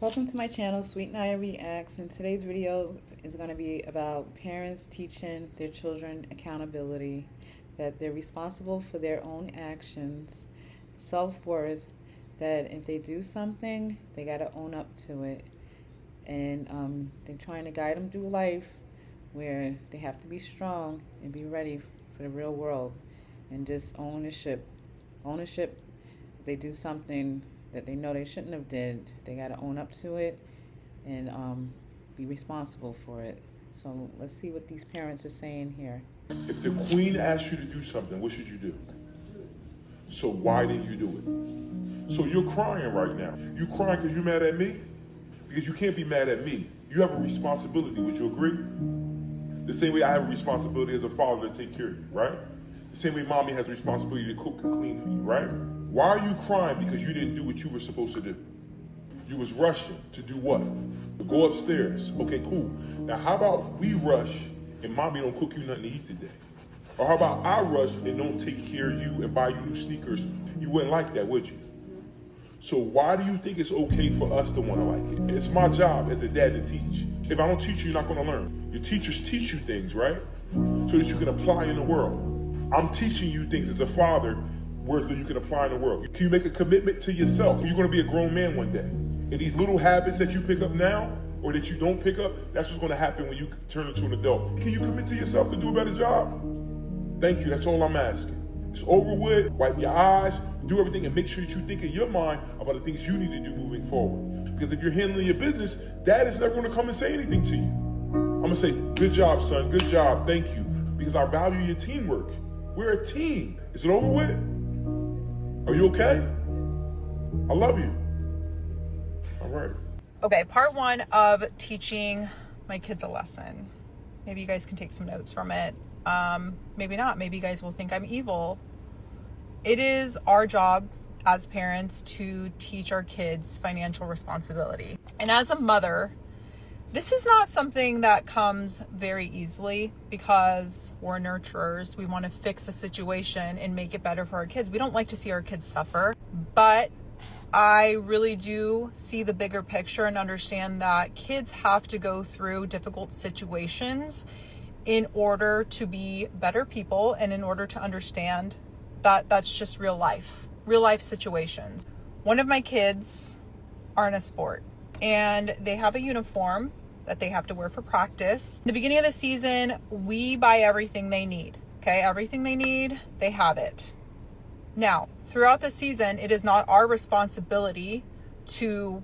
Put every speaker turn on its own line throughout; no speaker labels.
Welcome to my channel, Sweet Naya Reacts, and today's video is going to be about parents teaching their children accountability, that they're responsible for their own actions, self-worth, that if they do something, they got to own up to it, and they're trying to guide them through life where they have to be strong and be ready for the real world, and just ownership. If they do something that they know they shouldn't have did, they got to own up to it and be responsible for it. So let's see what these parents are saying here.
If the queen asked you to do something, what should you do? So why didn't you do it? So you're crying right now. You crying because you're mad at me? Because you can't be mad at me. You have a responsibility. Would you agree? The same way I have a responsibility as a father to take care of you, right? The same way mommy has a responsibility to cook and clean for you, right? Why are you crying? Because you didn't do what you were supposed to do. You was rushing to do what? To go upstairs. Okay, cool. Now how about we rush and mommy don't cook you nothing to eat today? Or how about I rush and don't take care of you and buy you new sneakers? You wouldn't like that, would you? So why do you think it's okay for us to want to like it? It's my job as a dad to teach. If I don't teach you, you're not going to learn. Your teachers teach you things, right? So that you can apply in the world. I'm teaching you things as a father, words that you can apply in the world. Can you make a commitment to yourself? You're going to be a grown man one day. And these little habits that you pick up now, or that you don't pick up, that's what's going to happen when you turn into an adult. Can you commit to yourself to do a better job? Thank you, that's all I'm asking. It's over with, wipe your eyes, do everything, and make sure that you think in your mind about the things you need to do moving forward. Because if you're handling your business, dad is never gonna come and say anything to you. I'm gonna say, good job, son, good job, thank you. Because I value your teamwork. We're a team. Is it over with? Are you okay? I love you. All right.
Okay, part one of teaching my kids a lesson. Maybe you guys can take some notes from it. Maybe not. Maybe you guys will think I'm evil. It is our job as parents to teach our kids financial responsibility. And as a mother, this is not something that comes very easily because we're nurturers. We want to fix a situation and make it better for our kids. We don't like to see our kids suffer, but I really do see the bigger picture and understand that kids have to go through difficult situations in order to be better people and in order to understand that that's just real life situations. One of my kids are in a sport and they have a uniform that they have to wear for practice. In the beginning of the season, we buy everything they need. Okay, everything they need, they have it. Now, throughout the season, it is not our responsibility to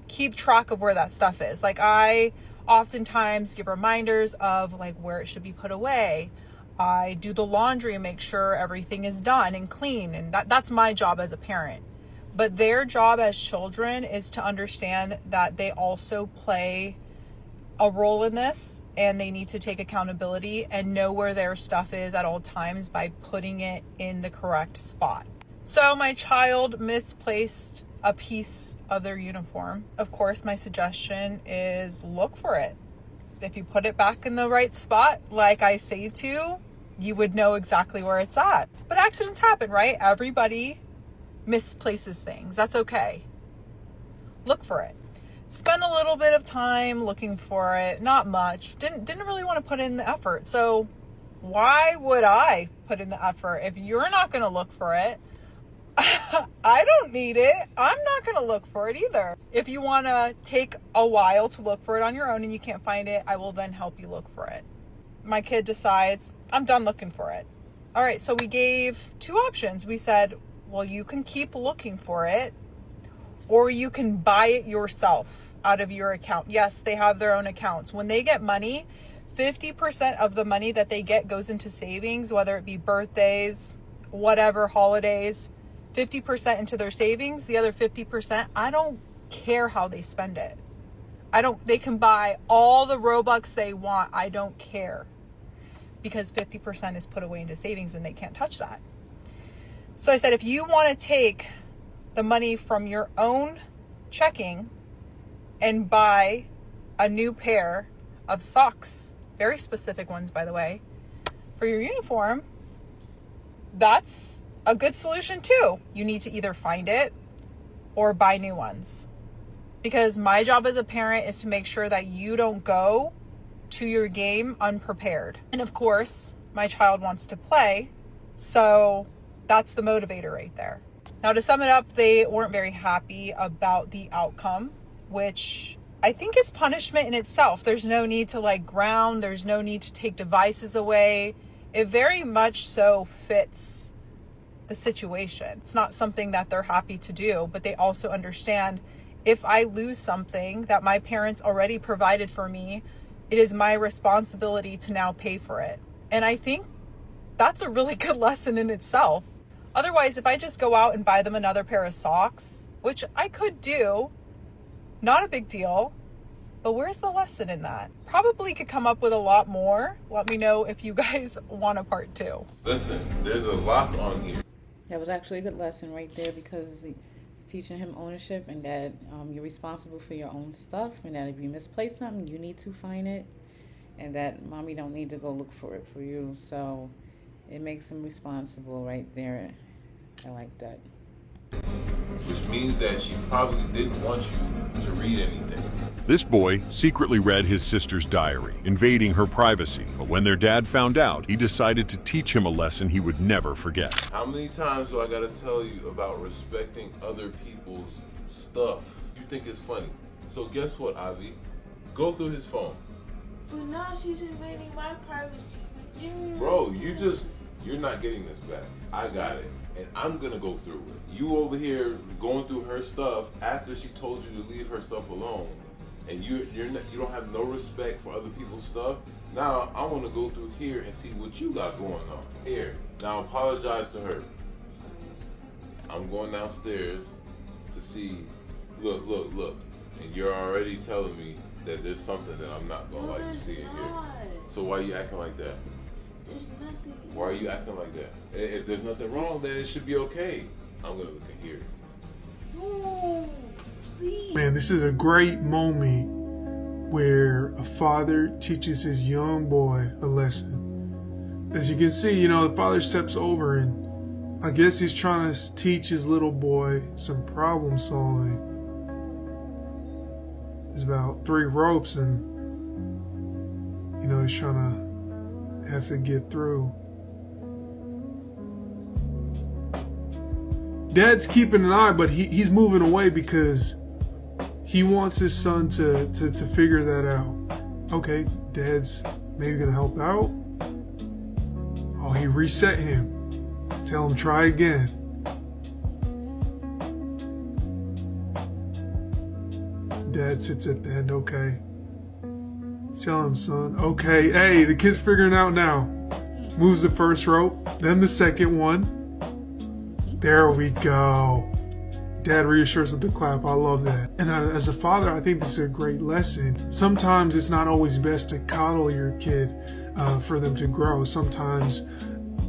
keep track of where that stuff is. Like, I oftentimes give reminders of like where it should be put away. I do the laundry and make sure everything is done and clean. And that's my job as a parent. But their job as children is to understand that they also play a role in this and they need to take accountability and know where their stuff is at all times by putting it in the correct spot. So my child misplaced a piece of their uniform. Of course, my suggestion is look for it. If you put it back in the right spot, like I say to, you would know exactly where it's at. But accidents happen, right? Everybody misplaces things. That's okay. Look for it. Spend a little bit of time looking for it. Not much. Didn't really want to put in the effort. So why would I put in the effort if you're not going to look for it? I don't need it. I'm not going to look for it either. If you want to take a while to look for it on your own and you can't find it, I will then help you look for it. My kid decides, I'm done looking for it. All right, so we gave two options. We said, well, you can keep looking for it, or you can buy it yourself out of your account. Yes, they have their own accounts. When they get money, 50% of the money that they get goes into savings, whether it be birthdays, whatever, holidays. 50% into their savings, the other 50%, I don't care how they spend it. They can buy all the Robux they want. I don't care, because 50% is put away into savings and they can't touch that. So I said, if you want to take the money from your own checking and buy a new pair of socks, very specific ones, by the way, for your uniform, that's a good solution too. You need to either find it or buy new ones. Because my job as a parent is to make sure that you don't go to your game unprepared. And of course, my child wants to play, so that's the motivator right there. Now, to sum it up, they weren't very happy about the outcome, which I think is punishment in itself. There's no need to like ground. There's no need to take devices away. It very much so fits the situation. It's not something that they're happy to do, but they also understand if I lose something that my parents already provided for me, it is my responsibility to now pay for it. And I think that's a really good lesson in itself. Otherwise, if I just go out and buy them another pair of socks, which I could do, not a big deal, but where's the lesson in that? Probably could come up with a lot more. Let me know if you guys want a part 2.
Listen, there's a lock on here.
That was actually a good lesson right there, because it's teaching him ownership, and that you're responsible for your own stuff, and that if you misplace something, you need to find it, and that mommy don't need to go look for it for you. So it makes him responsible right there. I like that.
Which means that she probably didn't want you to read anything.
This boy secretly read his sister's diary, invading her privacy. But when their dad found out, he decided to teach him a lesson he would never forget.
How many times do I gotta tell you about respecting other people's stuff? You think it's funny. So guess what, Ivy? Go through his phone.
But now she's invading my privacy.
Bro, you're not getting this back. I got it. And I'm gonna go through it. You over here going through her stuff after she told you to leave her stuff alone, and you don't have no respect for other people's stuff. Now I want to go through here and see what you got going on here. Now apologize to her. I'm going downstairs to see. Look, and you're already telling me that there's something that I'm not gonna like to see in here. So why are you acting like that?
There's nothing.
Why are you acting like that? If there's nothing wrong, then it should be okay. I'm gonna look in here.
No, please.
Man, this is a great moment where a father teaches his young boy a lesson. As you can see, the father steps over, and I guess he's trying to teach his little boy some problem solving. There's about 3 ropes, and he's trying to have to get through. Dad's keeping an eye, but he's moving away because he wants his son to figure that out. Okay, Dad's maybe gonna help out. Oh, he reset him. Tell him try again. Dad sits at the end. Okay. Tell him, son. Okay, hey, the kid's figuring out now. Moves the first rope, then the second one. There we go. Dad reassures with the clap. I love that. And as a father, I think this is a great lesson. Sometimes it's not always best to coddle your kid for them to grow. Sometimes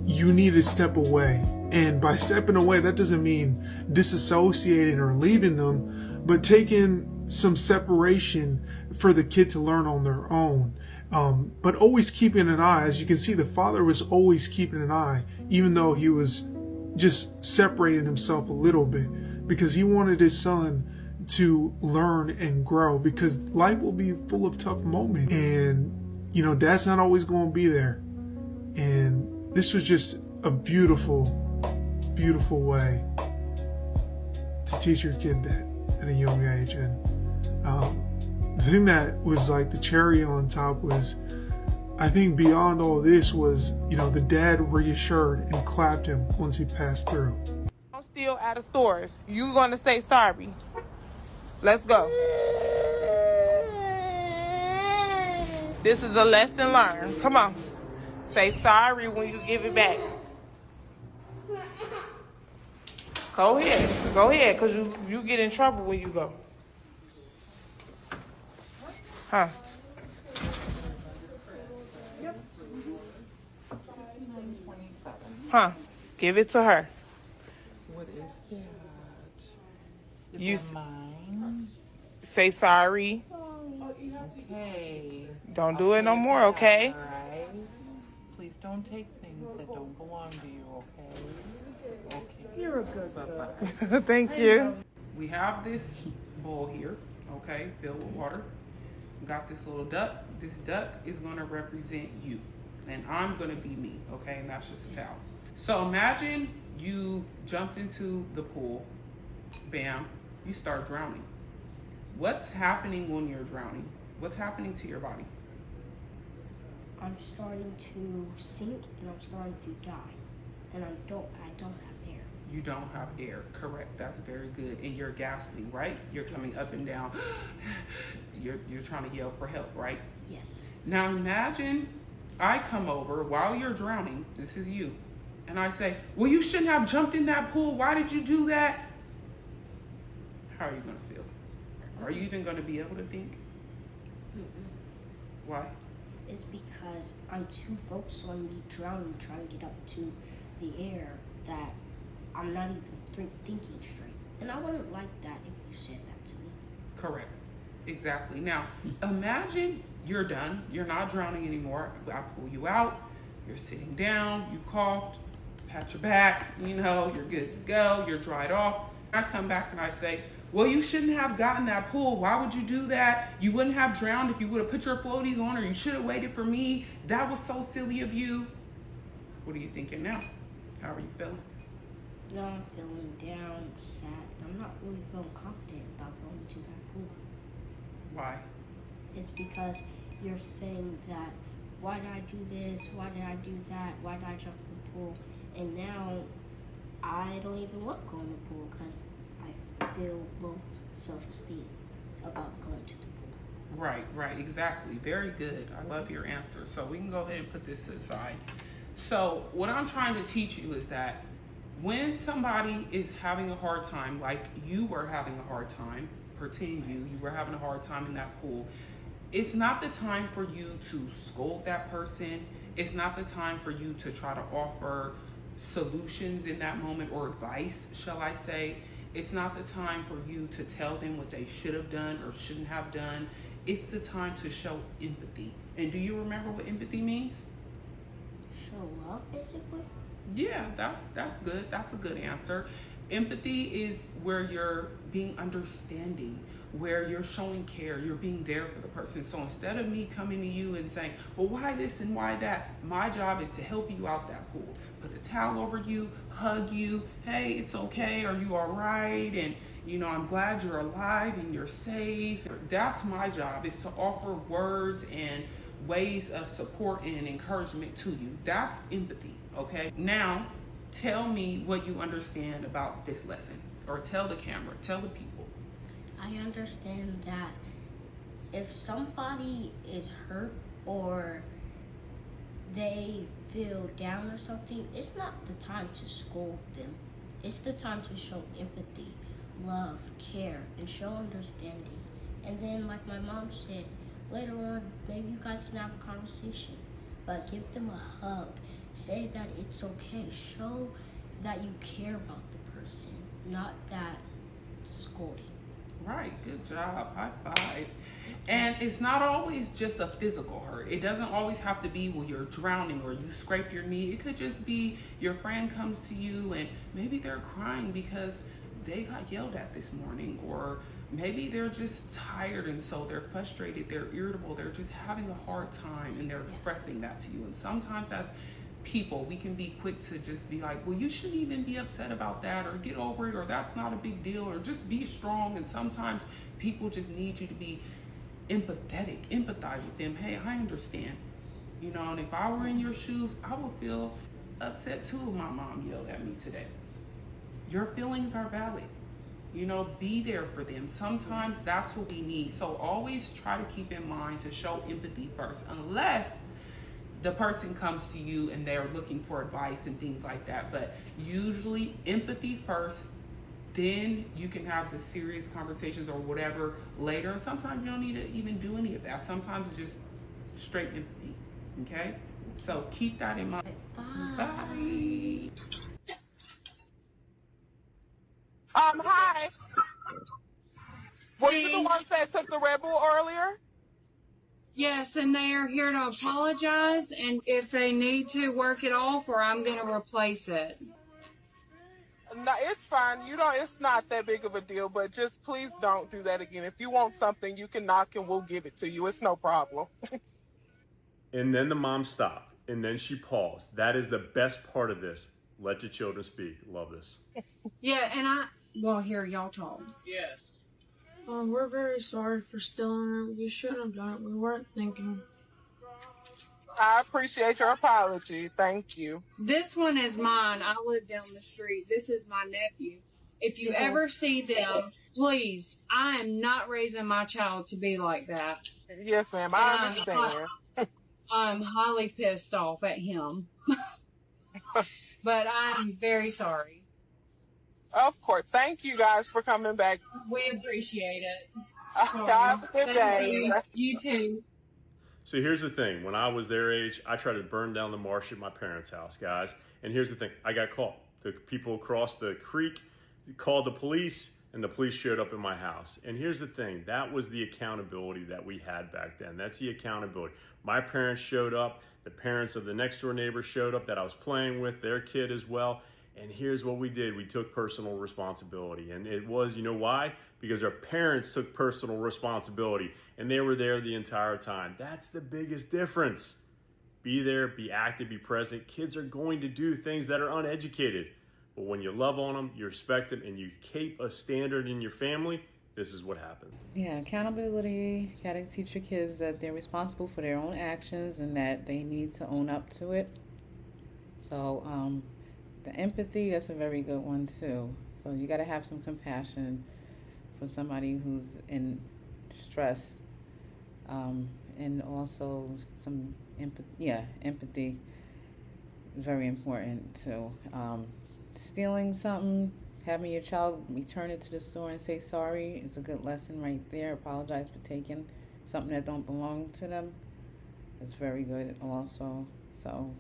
you need to step away. And by stepping away, that doesn't mean disassociating or leaving them, but taking some separation for the kid to learn on their own. But always keeping an eye. As you can see, the father was always keeping an eye, even though he was just separating himself a little bit, because he wanted his son to learn and grow, because life will be full of tough moments, and dad's not always going to be there. And this was just a beautiful way to teach your kid that at a young age. And the thing that was like the cherry on top was, I think beyond all this was, the dad reassured and clapped him once he passed through.
I'm still out of stores. You gonna say sorry. Let's go. This is a lesson learned. Come on. Say sorry when you give it back. Go ahead, because you get in trouble when you go. Huh? Huh? Give it to her.
What is that? Is
You
that mine?
Say sorry.
Okay.
Don't do it no more, okay?
All right. Please don't take things that don't belong to you, okay? Okay. You're a good bye-bye.
Thank you.
We have this bowl here,
okay, filled with water. Got this little duck. This duck is gonna represent you, and I'm gonna be me, okay? And that's just a towel. So imagine you jumped into the pool, bam, you start drowning. What's happening when you're drowning? What's happening to your body?
I'm starting to sink and I'm starting to die, and I don't have air.
You don't have air, correct? That's very good. And you're gasping, right? You're coming up and down. You're trying to yell for help, right?
Yes.
Now imagine I come over while you're drowning. This is you. And I say, well, you shouldn't have jumped in that pool. Why did you do that? How are you going to feel? Are you even going to be able to think? Why?
It's because I'm too focused on me drowning, trying to get up to the air, that I'm not even thinking straight. And I wouldn't like that if you said that to me.
Correct. Exactly. Now, imagine you're done. You're not drowning anymore. I pull you out. You're sitting down. You coughed. Pat your back. You know, you're good to go. You're dried off. I come back and I say, well, you shouldn't have gotten that pool. Why would you do that? You wouldn't have drowned if you would have put your floaties on, or you should have waited for me. That was so silly of you. What are you thinking now? How are you feeling?
Now I'm feeling down, sad. I'm not really feeling confident about going to that pool.
Why?
It's because you're saying that, why did I do this? Why did I do that? Why did I jump in the pool? And now I don't even want to go in the pool because I feel low self-esteem about going to the pool.
Right, exactly. Very good. I love your answer. So we can go ahead and put this aside. So what I'm trying to teach you is that when somebody is having a hard time, like you were having a hard time, pretend you were having a hard time in that pool, it's not the time for you to scold that person. It's not the time for you to try to offer solutions in that moment, or advice, shall I say. It's not the time for you to tell them what they should have done or shouldn't have done. It's the time to show empathy. And do you remember what empathy means?
Show love, basically?
Yeah, that's good. That's a good answer. Empathy is where you're being understanding, where you're showing care, you're being there for the person. So instead of me coming to you and saying, well, why this and why that, my job is to help you out that pool. Put a towel over you, hug you, hey, it's okay, are you all right? And you know, I'm glad you're alive and you're safe. That's my job, is to offer words and ways of support and encouragement to you. That's empathy, okay? Now, tell me what you understand about this lesson, or tell the camera, tell the people.
I understand that if somebody is hurt or they feel down or something, it's not the time to scold them. It's the time to show empathy, love, care, and show understanding. And then, like my mom said, later on, maybe you guys can have a conversation, but give them a hug. Say that it's okay. Show that you care about the person, not that scolding.
Right, good job, high five. And it's not always just a physical hurt. It doesn't always have to be, well, you're drowning or you scrape your knee. It could just be your friend comes to you and maybe they're crying because they got yelled at this morning, or maybe they're just tired and so they're frustrated, they're irritable, they're just having a hard time and they're expressing that to you. And sometimes as people, we can be quick to just be like, well, you shouldn't even be upset about that, or get over it, or that's not a big deal, or just be strong. And sometimes people just need you to be empathetic, empathize with them. Hey, I understand, you know, and if I were in your shoes, I would feel upset too if my mom yelled at me today. Your feelings are valid. You know, be there for them. Sometimes that's what we need. So always try to keep in mind to show empathy first, unless the person comes to you and they're looking for advice and things like that. But usually empathy first, then you can have the serious conversations or whatever later. And sometimes you don't need to even do any of that. Sometimes it's just straight empathy, okay? So keep that in mind. Bye.
Hi. Were you the ones that took the Red Bull earlier?
Yes, and they are here to apologize, and if they need to, work it off, or I'm going to replace it.
No, it's fine. It's not that big of a deal, but just please don't do that again. If you want something, you can knock and we'll give it to you. It's no problem.
And then the mom stopped, and then she paused. That is the best part of this. Let your children speak. Love this.
Yeah, and well, here, y'all talk.
Yes.
We're very sorry for stealing her. We shouldn't have done it. We weren't thinking.
I appreciate your apology. Thank you.
This one is mine. I live down the street. This is my nephew. If you ever see them, please, I am not raising my child to be like that.
Yes, ma'am. I understand.
I'm highly pissed off at him. But I'm very sorry.
Of course. Thank you guys for coming back.
We appreciate it.
Have a good day.
You too.
So here's the thing. When I was their age, I tried to burn down the marsh at my parents' house, guys. And here's the thing. I got caught. The people across the creek called the police, and the police showed up in my house. And here's the thing. That was the accountability that we had back then. That's the accountability. My parents showed up. The parents of the next door neighbor showed up that I was playing with, their kid as well. And here's what we did. We took personal responsibility. And it was, you know why? Because our parents took personal responsibility and they were there the entire time. That's the biggest difference. Be there, be active, be present. Kids are going to do things that are uneducated. But when you love on them, you respect them, and you keep a standard in your family, this is what happens.
Yeah, accountability. You gotta teach your kids that they're responsible for their own actions and that they need to own up to it. So, the empathy, that's a very good one too. So you gotta have some compassion for somebody who's in stress, and also some empathy is very important too. Stealing something, having your child return it to the store and say sorry is a good lesson right there. Apologize for taking something that don't belong to them. It's very good also. So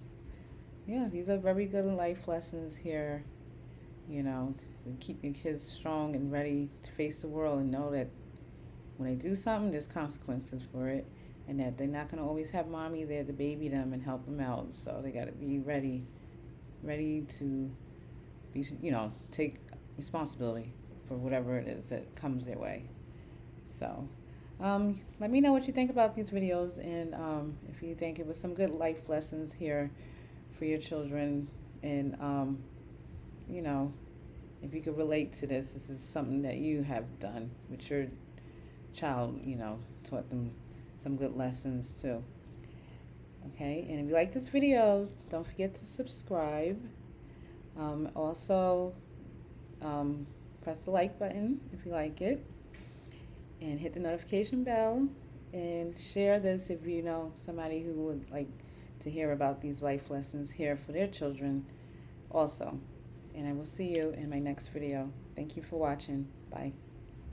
yeah, these are very good life lessons here, you know, to keep your kids strong and ready to face the world and know that when they do something, there's consequences for it, and that they're not going to always have mommy there to baby them and help them out. So they got to be ready to be, you know, take responsibility for whatever it is that comes their way. So let me know what you think about these videos, and if you think it was some good life lessons here for your children, and you know, if you could relate to this is something that you have done with your child, you know, taught them some good lessons too. Okay, and if you like this video, don't forget to subscribe. Also, press the like button if you like it, and hit the notification bell, and share this if you know somebody who would like to hear about these life lessons here for their children also. And I will see you in my next video. Thank you for watching. Bye.